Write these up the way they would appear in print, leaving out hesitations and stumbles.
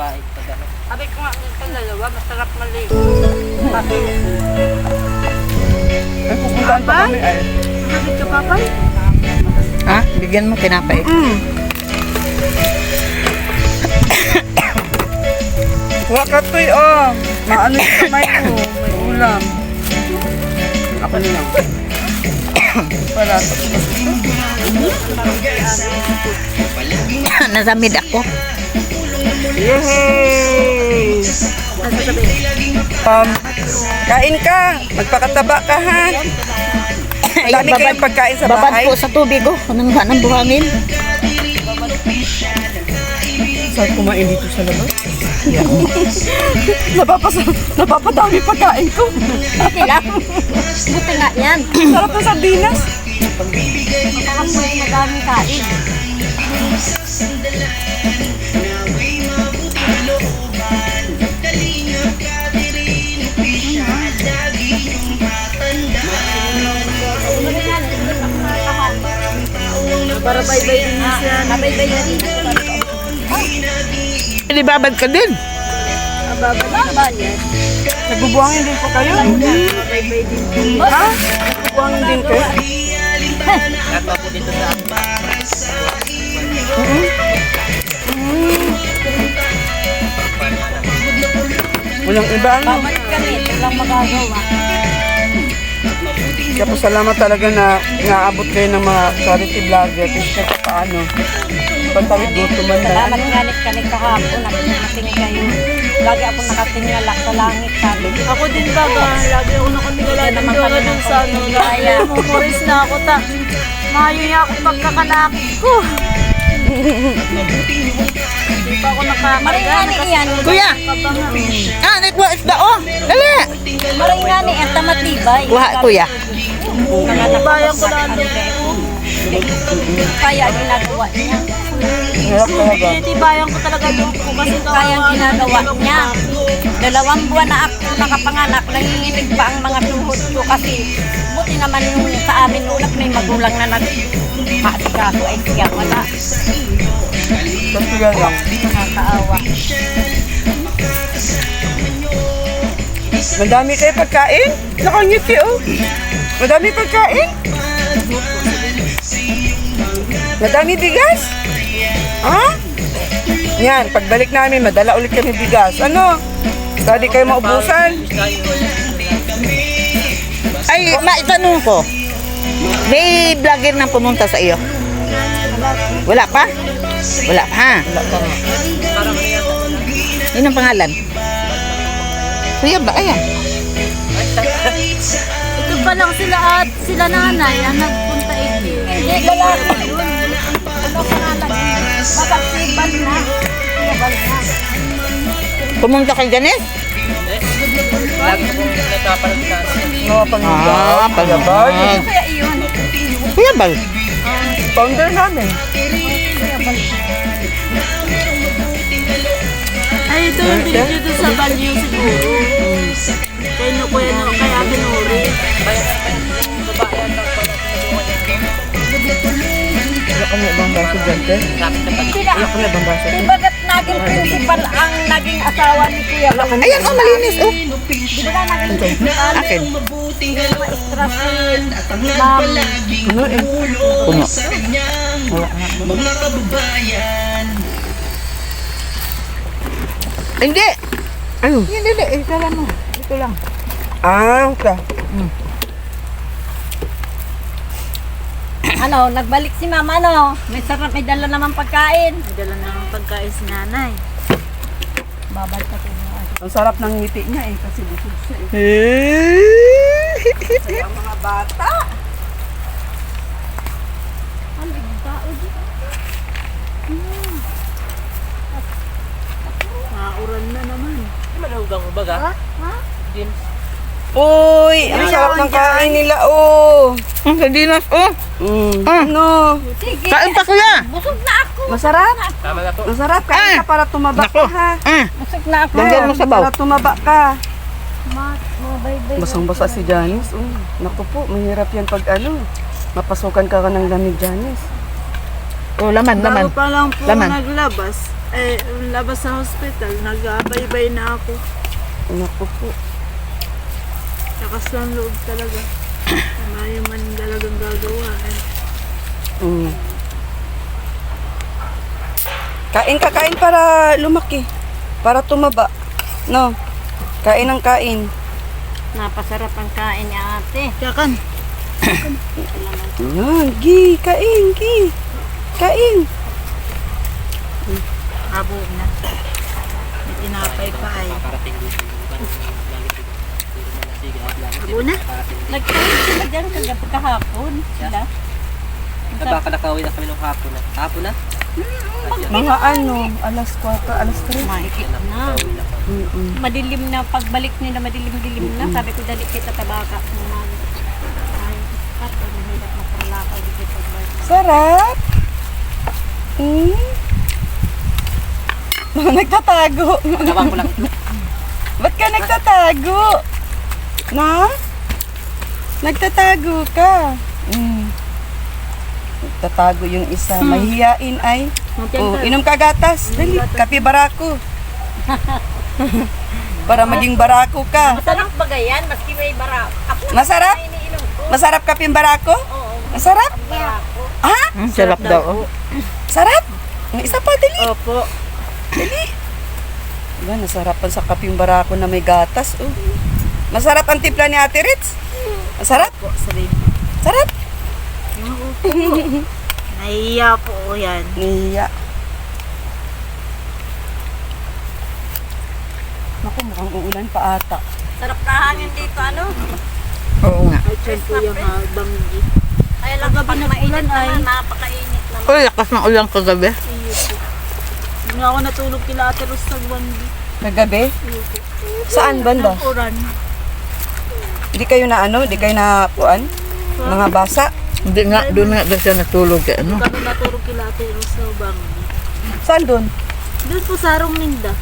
babae. Sabi ko nga nito dalawa, masarap mali. Ay, pupuntaan pa kami ay. Sabit ka, papay? Ha? Bigyan mo tinapay. Wakatoy, oh. Maano yung kamay ko. May ulam. Ako na lang. Para sa Nasamid ako. Yay! Kain ka. Magpakataba ka, ha? Dami kayong pagkain sa babad bahay. po sa tubig, oh. Anong ng buhangin? Saan kumain dito sa labas? Napapadami pagkain ko. Okay lang. Buti nga yan. Sarap ng sardinas. Makakapoy na daming kain. Para bye-bye din siya. Bye-bye na rin. Hindi babad ka din. Bababa yan. Nagbubuhangin din po kayo? Bye-bye din. Ha? Nagbubuhangin din kayo? Nagpa po dito sa Walang iba, ano? Bumalik kami. Ito lang magagawa. Kaya po salamat talaga na naabot kayo ng mga charity vlogger. Kasi kahit paano. Pantawid gutom man na. Salamat nga kanig kahapon. Nakating kayo. Lagi ako nakatingala sa langit. Sabi. Ako din baga. Lagi ako nakatingala naman kami ng sano. Kaya mumuris na ako ta. Mayo niya ako pagkakalaki ko. Hindi pa ako nakakarga. Yan. Kuya! Ah, netwa isda, oh! Dali! Maray nga ni ang tamatibay. Kuha, kuya. Bayan ko lang. Kaya ginagawa niya. Hirap talaga. Titibayan ko talaga doon ko kasi kaya ginagawa niya. 2 buwan na ako nakapanganak, nanginginig pa ang mga tuhod ko kasi buti naman yung sa amin noon at may magulang na nag-haasikaso ay siya wala. Kasi yan lang. Nakakaawa. Madami kayo pagkain? Nakangiti, oh. Madami pagkain? Madami bigas? Ha? Yan, pagbalik namin, madala ulit kami bigas. Ano? Pwede kayo maubusan? Ay, maitanong ko. May vlogger na pumunta sa iyo? Wala pa? Wala pa, ha? Yun ang pangalan? Kuya ba? Ayan. Ito pa lang sila at sila nanay ang nagpunta ito. Hindi, lalaki yun. Ano pangalan? Mapagsiban na. Sibal na. Pumunta kay Ganes? lagi po nagpapalag sa Mga pangyabar. Ah, Pangyabar. Kaya iyon. Kuya Bal? Founder namin. Ay, ito yung binigyo doon sa banyo siguro. Kaya no, kuya no, kaya binuri. Wala kami ibang baso dyan, te. Wala kami ibang baso. Di ba kat naging principal ang naging asawa ni Kuya? Ayan, oh, malinis, oh. Di ba na naging principal? Akin. Ma-extra si ma'am. Ano eh? Puno. Hindi. Ano? Hindi, hindi. Kala mo. Ito lang. Ah, ka. Ano, nagbalik si mama, no? May sarap, may dala naman pagkain. May dala naman pagkain si nanay. Babal ka po mo. Ang sarap ng ngiti niya eh, kasi busog siya eh. Kaya ang mga bata. Ano, yung tao dito? Mauran na naman. Malugang baga. Ha? James. Uy, ang sarap ng kain nila, oh. Ang sardinas, oh. Ano? Sige. Kain pa, kuya. Busog na ako. Masarap? Tama na po. Masarap, kain ka para tumaba Nako. ka, ha? Busog na ako. Lagyan mo sa baw. Para tumaba ka. Bye-bye. Basang-basa si Janice. Oh. Naku po, mahirap yan pag ano. Mapasukan ka ng lamig, Janice. Oh, laman, laman. Bago pa lang po Laman. naglabas, labas sa hospital, nag-abaybay na ako. Naku po. Lakas ng loob talaga. Mayo man talagang gagawa. Mm. Kain ka, kain para lumaki. Para tumaba. No? Kain ng kain. Napasarap ang kain ni ate. Yakan. Yan, gi, kain, gi. Kain. Abo na. May tinapay pa ay. Parating dito. Abo na. Nagkain sila dyan kagabi kahapon. Sila. Baka nakauwi na kami nung hapon na. Hapon na? Mga ano, alas 4, alas 3. Mahigit na. Madilim na. Pagbalik nila, madilim-dilim na. Sabi ko, dali kita tabaka. Ay, kato, mahirap na parlakaw dito pagbalik. Sarap. Mm. Nagtatago. Gawang ko lang ito. Ba't ka nagtatago? Na? Nagtatago ka. Mm. Nagtatago yung isa. Mahihiyain ay. Oh, inom ka gatas. Dali, kape barako. Para maging barako ka. Masarap ba ganyan? Maski may bara. Ako Masarap? iniinom ko. Masarap kaping barako? Oo. Masarap? Barako. Ha? Sarap daw. Oh. Sarap? Ang isa pa, dali. Opo. Dali. Diba, nasarapan sa kaping barako na may gatas. Oh. Masarap ang timpla ni Ate Ritz. Masarap? Sabi. Sarap? Nahiya po yan. Niya. Naku, mukhang uulan pa ata. Sarap na hangin dito, ano? Oo nga. Ay, tiyan po yung banggi. Kaya lang pag mainit naman, napakainit naman. Uy, lakas ng ulan kagabi. Iyo po. Hindi nga ako natulog kila Ate Ros ng banggi. Kagabi? Saan banda? Ng uran. Di kayo na ano? Di kayo na puan? Mga basa? Hindi nga, doon nga doon siya natulog. Ano? Kami natulog kila Ate Ros ng banggi. Saan doon? Doon po sa Arong Ninda.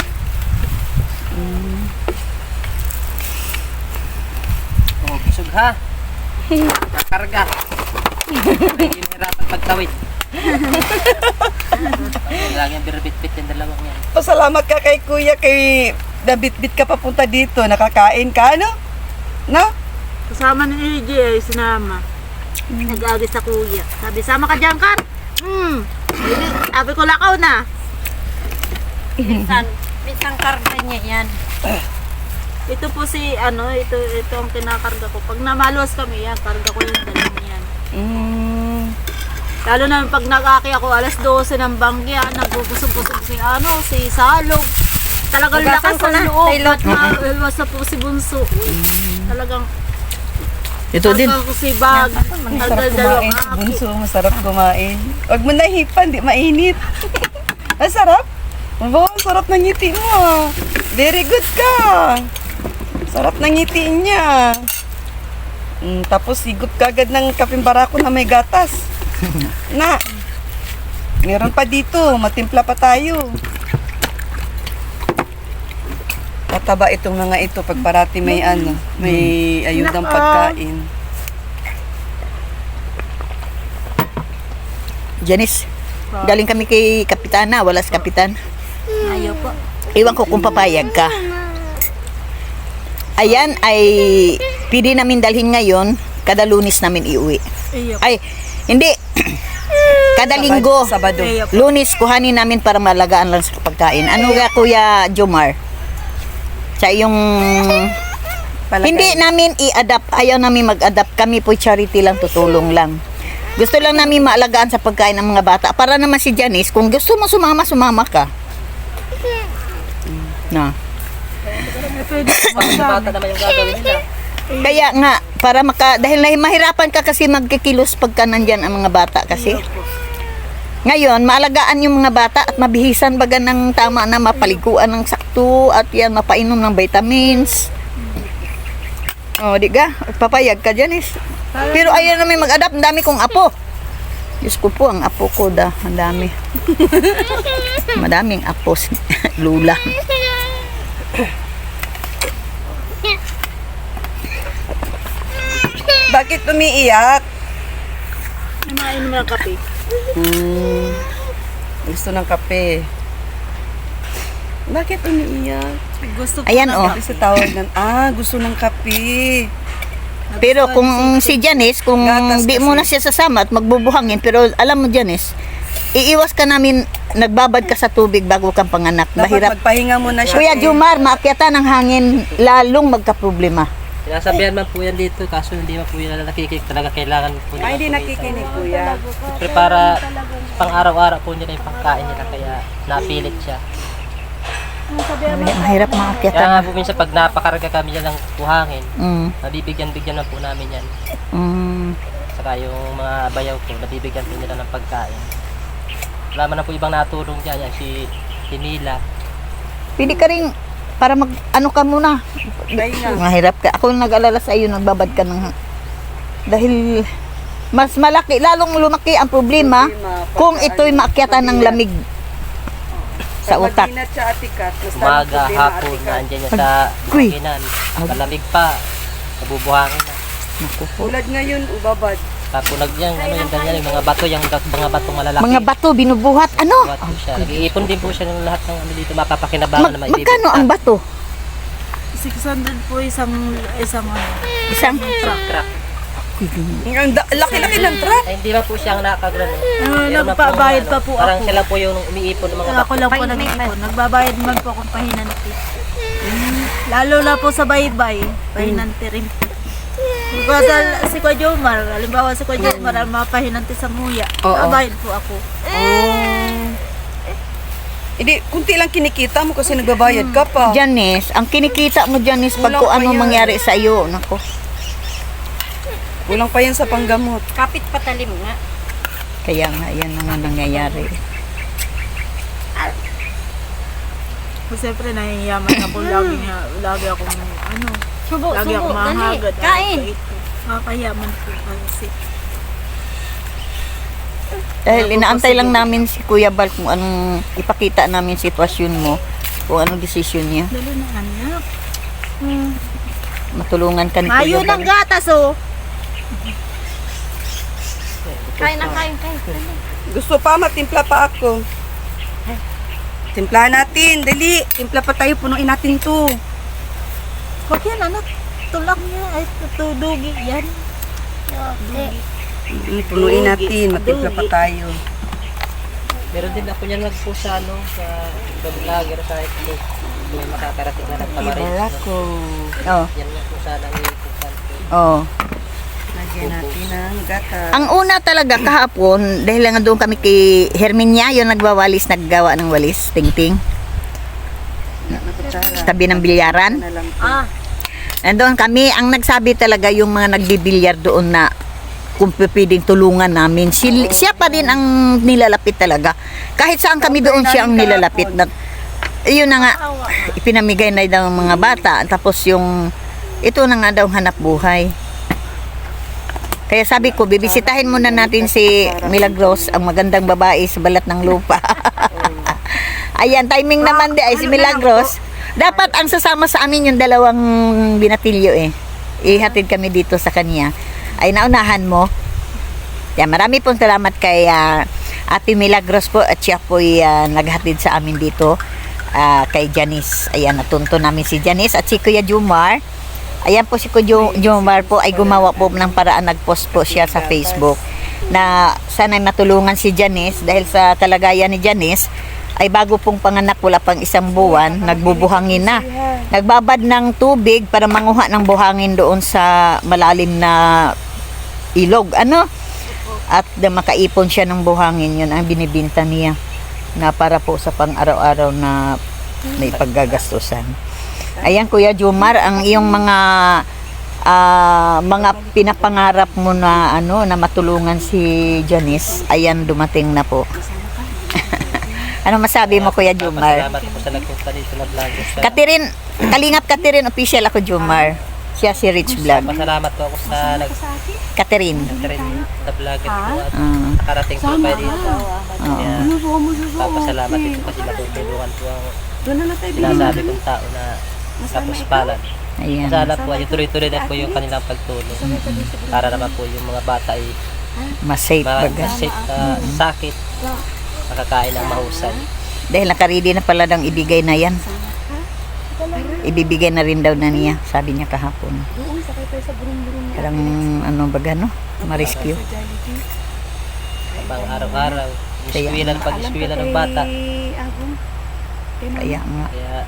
Oh, busog ha. Kakarga. May hinirapan pagtawid. Lagi ang birbit-bit yung dalawang yan. Pasalamat ka kay kuya, kay nabit-bit ka papunta dito. Nakakain ka, ano? No? Kasama ni AJ ay sinama. Nag-agi sa kuya. Sabi, sama ka dyan, Kar. Sabi ko, lakaw na. Minsan karga niya yan. Ito po si, ito ang kinakarga ko. Pag namalos kami, yan, karga ko yung dalawang yan. Mm. Lalo na pag nag-aki ako, alas 12 ng banggi, nagpupusog-pusog si Salog. Talagang Hugasan lakas ko na, ng loob. Taylor. Iwas na po si Bunso. Talagang, Ito din. talagang ko si Bag. Masarap Talagang dalawang kumain. aki. Bunso, masarap kumain. Huwag mo nahipan, di mainit. Masarap? Aba, sarap ng ngiti mo. Ah. Very good ka. Sarap ng ngiti niya. Tapos higup kagad ng kaping barako na may gatas. Na. Meron pa dito. Matimpla pa tayo. Tataba itong mga ito pag parati may ano, may ayudang pagkain. Janice, galing kami kay Kapitana, wala si Kapitan. Ayaw po. Iwan ko kung papayag ka. Ayan ay pwede namin dalhin ngayon, kada Lunes namin iuwi. Ayaw. Ay, hindi. Kada linggo. Sabado. Lunes kuhanin namin para malagaan lang sa pagkain. Ano ga Kuya Jomar? Siya yung Palagay. hindi namin i-adapt, ayaw namin mag-adapt. Kami po charity lang, tutulong lang. Gusto lang namin maalagaan sa pagkain ng mga bata. Para naman si Janice, kung gusto mo sumama, sumama ka. Na. Mga bata naman yung gagawin nila. Kaya nga, para dahil mahirapan ka kasi magkikilos pagka nandyan ang mga bata kasi. Ngayon, maalagaan yung mga bata at mabihisan baga ng tama na mapaliguan ng sakto at yan, mapainom ng vitamins. O, di ka? Papayag ka dyan is. Pero ayaw namin mag-adapt, ang dami kong apo. Diyos ko po, ang apo ko ang dami. Madaming apo, lula. Bakit umiiyak? May mga inom ng kape. Gusto ng kape. Bakit umiiyak? Gusto ko Ayan, ng oh. kape. Kasi tawag ng, gusto ng kape. Pero kung si Janice, kung Gatas di kasi. mo na siya sasama at magbubuhangin, pero alam mo Janice, iiwas ka namin, nagbabad ka sa tubig bago kang panganak. Dapat Mahirap. magpahinga muna siya. Kuya Jomar, maakyatan ng hangin, lalong magkaproblema. Sinasabihan man po yan dito, kaso hindi man po yan nakikinig. Talaga kailangan po nila. Ay, hindi nakikinig, kuya. Siyempre para pang araw-araw po nila yung pagkain nila, kaya napilit siya. Mahirap Kaya maakyatan. nga po minsan pag napakarga kami yan ng buhangin, Mm. nabibigyan-bigyan na po namin yan. Mm. Saka yung mga bayaw po, nabibigyan po nila ng pagkain. Wala man na po ibang natulong dyan, yan si Nila. Pwede ka rin, para mag, ano ka muna. Pahinga. Mahirap ka. Ako yung nag-alala sa iyo, nagbabad ka ng, dahil mas malaki, lalong lumaki ang problema kung ito'y maakyatan ng lamig sa utak. Pag siya atikat, mas Umaga, hapon, nandiyan niya sa Uy. buhanginan. Malamig pa, nabubuhangin na. Naku po. Ulad ngayon, ubabad. Tapos nagyang ano yung ganyan, yung mga bato, yung mga batong malalaki. Mga bato, binubuhat. Ano? Buhat po siya. Nag-iipon din po siya ng lahat ng ano dito, mapapakinabangan na maibibigay. Magkano ang bato? 600 po isang ano. Isang Crack. Ang laki-laki ng truck. Ay, hindi ba po siya ang nakagano? Nagbabayad pa po Parang ako. siya lang po yung umiipon ng mga Kaya bato. ako lang po nag-iipon. Nagbabayad man po akong pahinanti. Lalo na po sa baybay. Pahinanti rin po. Kasi si Kuya Jomar, halimbawa si Kuya Jomar ang mapahinanti sa muya. Oo. Nabayad po ako. Hindi, kunti lang kinikita mo kasi nagbabayad ka pa. Janice, ang kinikita mo Janice pag Kulang kung pa ano yan. mangyari sa iyo. Nako. Kulang pa yan sa panggamot. Kapit patalim nga. Kaya nga, yan ang nangyayari. Siyempre nahihiyaman ako lagi akong ano. Subo, Lagi ako subo, dali. mahagad. Kain. Makayaman po kasi. Dahil inaantay lang namin si Kuya Bal kung anong ipakita namin sitwasyon mo, kung anong desisyon niya. Dali na anak. Matulungan ka ni Mayo Kuya ng Bal. gatas oh. Kain na, kain. Gusto pa, matimpla pa ako. Timplahan natin, dali. Timpla pa tayo, punuin natin to. Huwag yan anak. Tulak niya. Ay tudugi yan. Punuin natin, matimpla pa tayo. Meron din ako niyan nag-post sa ano, sa ibang vlogger sa ito. May makakarating na ng Tamarin. Barako. Oh, Yan nga po sana ang iipusan ko. oh. Lagyan natin ng gata. Ang una talaga kahapon, dahil nga doon kami kay Herminia, yung nagwawalis, naggawa ng walis, ting-ting, tabi ng bilyaran. Na lang. Nandoon kami, ang nagsabi talaga yung mga nagbibilyar doon na kung pwedeng tulungan namin. Siya pa din ang nilalapit talaga. Kahit saan kami doon siya ang nilalapit. Yun na nga, ipinamigay na daw ng mga bata. Tapos yung, ito na nga daw hanap buhay. Kaya sabi ko, bibisitahin muna natin si Milagros, ang magandang babae sa balat ng lupa. Ayan, timing naman di ay si Milagros. Dapat ang sasama sa amin yung dalawang binatilyo eh. Ihatid kami dito sa kanya. Ay naunahan mo. Yan, marami pong salamat kay Ate Milagros po at siya po naghatid sa amin dito kay Janice. Ayan, natunto namin si Janice at si Kuya Jomar. Ayan po si Kuya Jomar po ay gumawa po ng paraan, nag-post po siya sa Facebook na sana'y matulungan si Janice dahil sa kalagayan ni Janice ay bago pong panganak, wala pang isang buwan, nagbubuhangin na. Nagbabad ng tubig para manguha ng buhangin doon sa malalim na ilog. Ano? At makaipon siya ng buhangin, yun ang binibinta niya na para po sa pang-araw-araw na may paggagastusan. Ayan Kuya Jomar, ang iyong mga pinapangarap mo na na matulungan si Janice, ayan dumating na po. Ano masabi mo Kuya Jomar? Salamat po sa nagpunta dito na vlogger. Catherine, Kalingap Catherine official ako Jomar. Siya si Rich Vlog. Pasalamat po ako sa Catherine. nag-train na vlogger po at Ah. nakarating po kayo dito. Kaya papasalamat din po kasi natutulungan po ang Doon na lang tayo. sinasabi kong tao na tapos palad. Ayan. Sana po ay tuloy-tuloy na po yung kanilang pagtulong para naman po yung mga bata ay Mas safe baga. mag-safe sakit makakain ng mahusay. Dahil nakaready na pala ng ibigay na yan. Ibibigay na rin daw na niya, sabi niya kahapon. Parang ano baga no? Ma-rescue. Pang araw-araw. Kaya- Pag-eskwela ng bata. Kaya nga. Kaya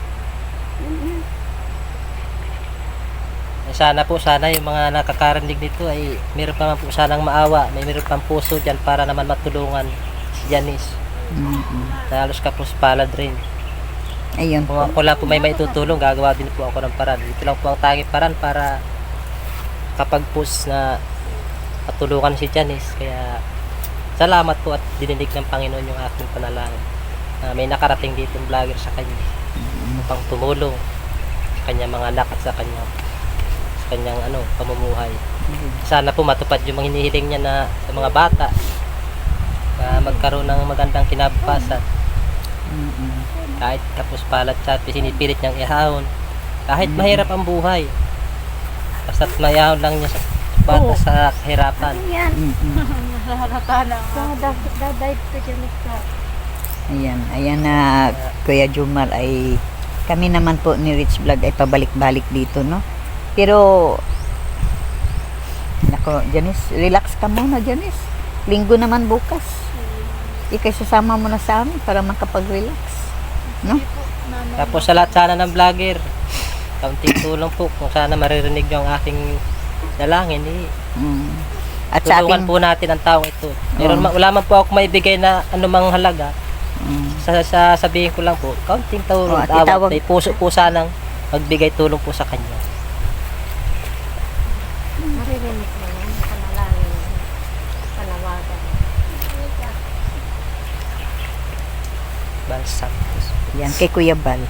sana yung mga nakakarinig nito ay meron pa man po sanang maawa, meron pang puso dyan para naman matulungan si Janice. Na halos kapos palad rin. Ayun. Kung ako lang po may maitutulong, gagawa din po ako ng paraan. Ito lang po ang tanging paraan para kapag post na matulungan si Janice. Kaya salamat po at dininig ng Panginoon yung aking panalangin. May nakarating dito ng vlogger sa kanya upang tumulong sa kanyang mga anak at sa kanyang pamumuhay. Sana po matupad yung mga hinihiling niya na sa mga bata na magkaroon ng magandang kinabukasan. Kahit tapos palat siya, sinipilit niyang ihahon. Kahit mahirap ang buhay, basta't mayahon lang niya sa bata sa kahirapan. Ayan na Kuya Jomar ay kami naman po ni Rich Vlog ay pabalik-balik dito, no? Pero nako, Janice, relax ka muna, Janice. Linggo naman bukas. Ikay sasama mo na sa amin para makapag-relax, no? Tapos sa lahat sana ng vlogger, kaunting tulong po kung sana maririnig yung aking dalangin. At sa Tulungan ating po natin ang taong ito. Wala man po ako maibigay na anumang halaga. Sasabihin ko lang po, kaunting tulong. At itawag- May puso po sanang magbigay tulong po sa kanya. Maririnig mo yun, panalangin mo, panawagan. Balsam. yan kay Kuya Bal.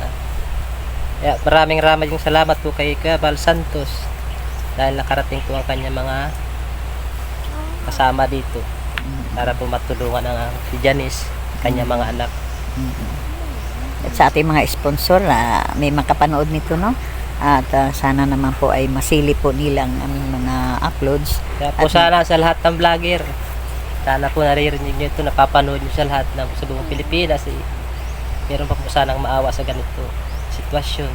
Kaya maraming salamat po kay Kuya Bal Santos dahil nakarating po ang kanya mga kasama dito para po matulungan ang si Janice, kanya mga anak. At sa ating mga sponsor, may makapanood nito, no? At sana naman po ay masili po nilang aming mga uploads. Kaya po sana sa lahat ng vlogger, sana po naririnig nyo ito, napapanood nyo sa lahat ng sa buong Pilipinas. Meron pa po sanang maawa sa ganito sitwasyon.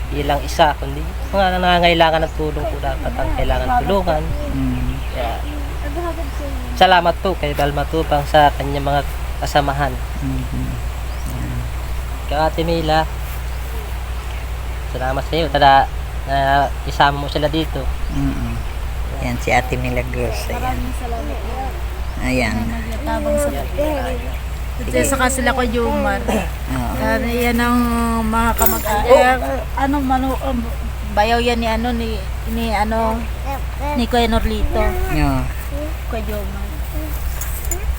Hindi lang isa, kundi mga nangangailangan ng tulong po dapat ang kailangan tulungan. Kaya, salamat po kay Bal Matubang sa kanyang mga kasamahan. Kay Ate Mila, salamat sa iyo. Tada, na isama mo sila dito. Yan si Ate Milagros. Ayan. Ayan. Naglatabang sa At saka sila ko Jomar. Yan ang mga bayaw yan ni Kuya Norlito. Kuya Jomar.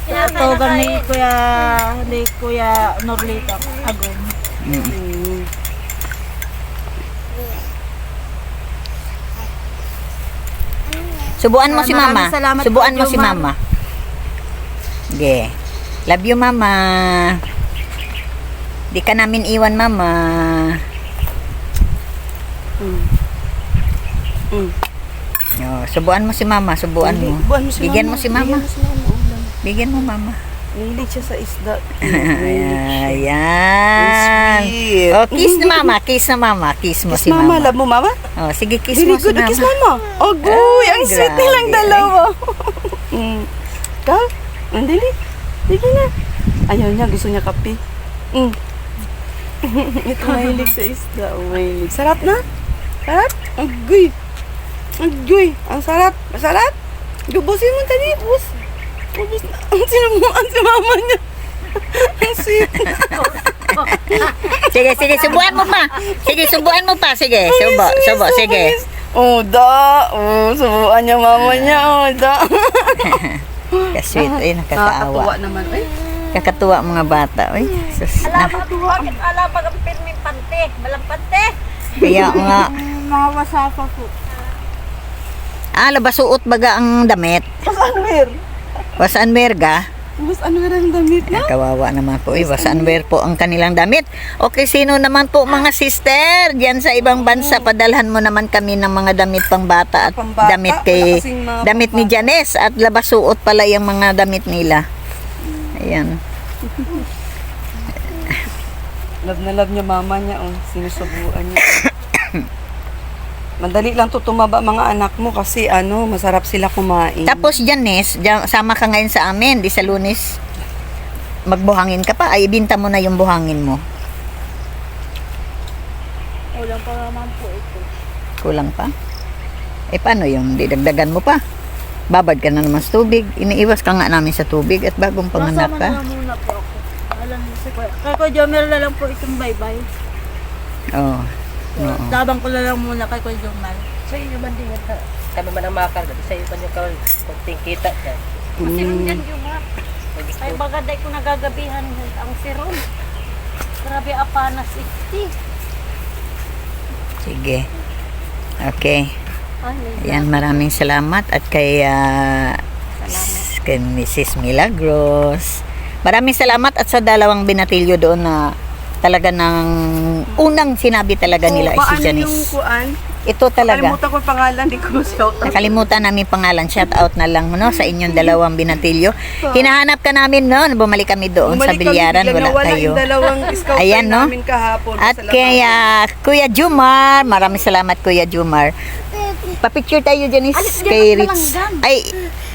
Tawag ni Kuya Norlito Agong. Subuan mo si Mama. Maraming salamat Subuan po, mo si Jomar. Mama. Sige. Love you, Mama. Di ka namin iwan, Mama. Subuan mo si Mama. Subuan mo. Bigyan mo si Mama. Bigyan mo, Mama. Hindi siya sa isda. Ayan. Sweet. Oh, kiss na Mama. Kiss na Mama. Kiss mo Kiss si mama, Mama. love mo mama? Oh, sige, kiss Very mo si good, Mama. kiss mama. Oh, goy, ang sweet grabe. nilang dalawa. Kal, andali. Sige na. Ayaw niya, gusto niya kape. Ito mahilig sa isda. Oh, mahilig. Sarap na? Sarap? Agoy. Agoy. Ang sarap. Masarap? Gubusin mo tadi, bus. Ubus na. Ang si mama niya. Ang sweet. Sige, subuan mo pa. Sige, subuan mo pa. Sige, subo, sige. Oh, da. Oh, subuan niya mama niya. Oh, da. Kasweet, ay Nakakatuwa nakakaawa. naman. Ay. Kakatuwa mga bata. Ay, sus na. Alapag ang pirming pante, malampante. Kaya nga, Mga wasapa po. labasuot baga ang damit. Anwer. Wasan merga. Bus anwer ang damit na. Kawawa naman po. Wasan wear po ang kanilang damit. Okay, sino naman po mga sister? Diyan sa ibang bansa, padalhan mo naman kami ng mga damit pang bata at Pambata? damit Wala kay kasing mga damit ni pambata. Janice at labasuot pala yung mga damit nila. Ayan. Love na love niya mama niya, oh. Sinusubuan niya. Madali lang to tumaba mga anak mo kasi masarap sila kumain. Tapos Janice, sama ka ngayon sa amin, di sa Lunes. Magbuhangin ka pa, ay ibinta mo na yung buhangin mo. Ulang pa naman po ito. Kulang pa? Eh paano yung didagdagan mo pa? Babad ka na naman sa tubig. Iniiwas ka nga namin sa tubig at bagong panganak Nasama ka. na lang muna po ako. Alam niyo si Kuya. Kay Kuya Jomar na lang po itong bye-bye. Oo. Labang ko na lang muna kay Kuya Jomar. Sa inyo man din yan. Kami man ang makarga. Sa iyo man yung konting kita dyan. Siron yan yung mga. Ay bagaday ko nagagabihan ang siron. Grabe apanas iti. Sige. Okay. Ay, Ayan, maraming salamat at kay Mrs. Milagros. Maraming salamat at sa dalawang binatilyo doon na talaga ng unang sinabi talaga nila ay si Paano yung Janice. kuan? Ito talaga. Kalimutan ko yung pangalan, di ko shout out. Nakalimutan namin pangalan. Shout out na lang no, sa inyong dalawang binatilyo. Hinahanap ka namin no, bumalik kami doon sa bilyaran, wala kayo. Yung dalawang scouter Ayan, no? namin kahapon. At Sa kay Kuya Jumar, maraming salamat Kuya Jumar. Pa-picture tayo Janice kay Rich. Ay,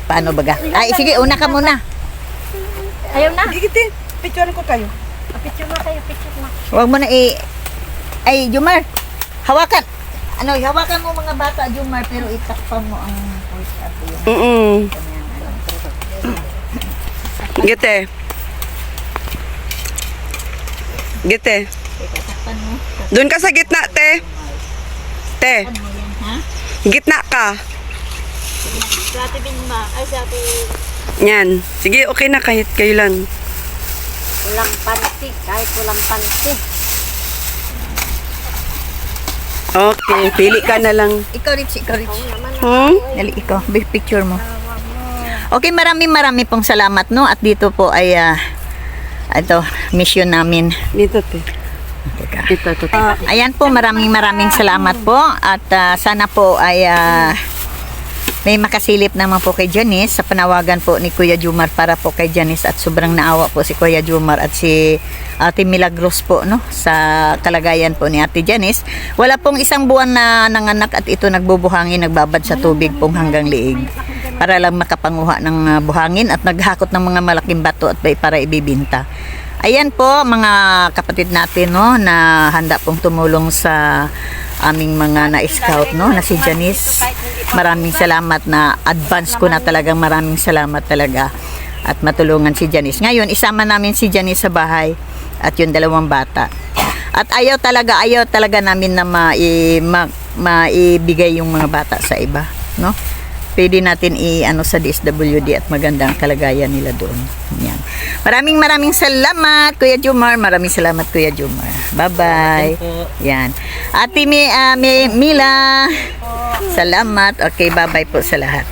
paano baga? Ay, sige, una ka muna. ayaw na. Digitin, picture ko kayo. Picture na kayo, picture na. Huwag mo na Ay, Jumar, hawakan. Hawakan mo mga bata, Jumar, pero itakpan mo ang voice at yung Gite. Gite. itakpan mo. Doon ka sa gitna, te. Te, Ano yan, ha? gitna ka. Si Ate Binma. Ay, si Ate... Yan. Sige, okay na kahit kayo lang. Walang panty, kahit walang panty. Okay, pili ka na lang. Ikaw, Rich, ikaw, Rich. Hmm? Dali, ikaw. Picture mo. Okay, maraming pong salamat, no? At dito po ay, ito, mission namin. Dito, te. Teka. Ito. Ayan po, maraming salamat po. At sana po ay may makasilip naman po kay Janice sa panawagan po ni Kuya Jumar para po kay Janice at sobrang naawa po si Kuya Jumar at si Ate Milagros po no sa kalagayan po ni Ate Janice. Wala pong isang buwan na nanganak at ito nagbubuhangin, nagbabad sa tubig pong hanggang liig para lang makapanguha ng buhangin at naghakot ng mga malaking bato at para ibibinta. Ayan po mga kapatid natin no na handa pong tumulong sa aming mga na-scout no na si Janice. Maraming salamat na advance ko na talagang maraming salamat talaga at matulungan si Janice. Ngayon isama namin si Janice sa bahay at yung dalawang bata. At ayaw talaga namin na maibigay yung mga bata sa iba, no? Pwede natin sa DSWD at magandang kalagayan nila doon. Yan. Maraming salamat Kuya Jumar. Maraming salamat Kuya Jumar. Bye-bye. Yan. Ate Mila. Salamat. Okay, bye-bye po sa lahat.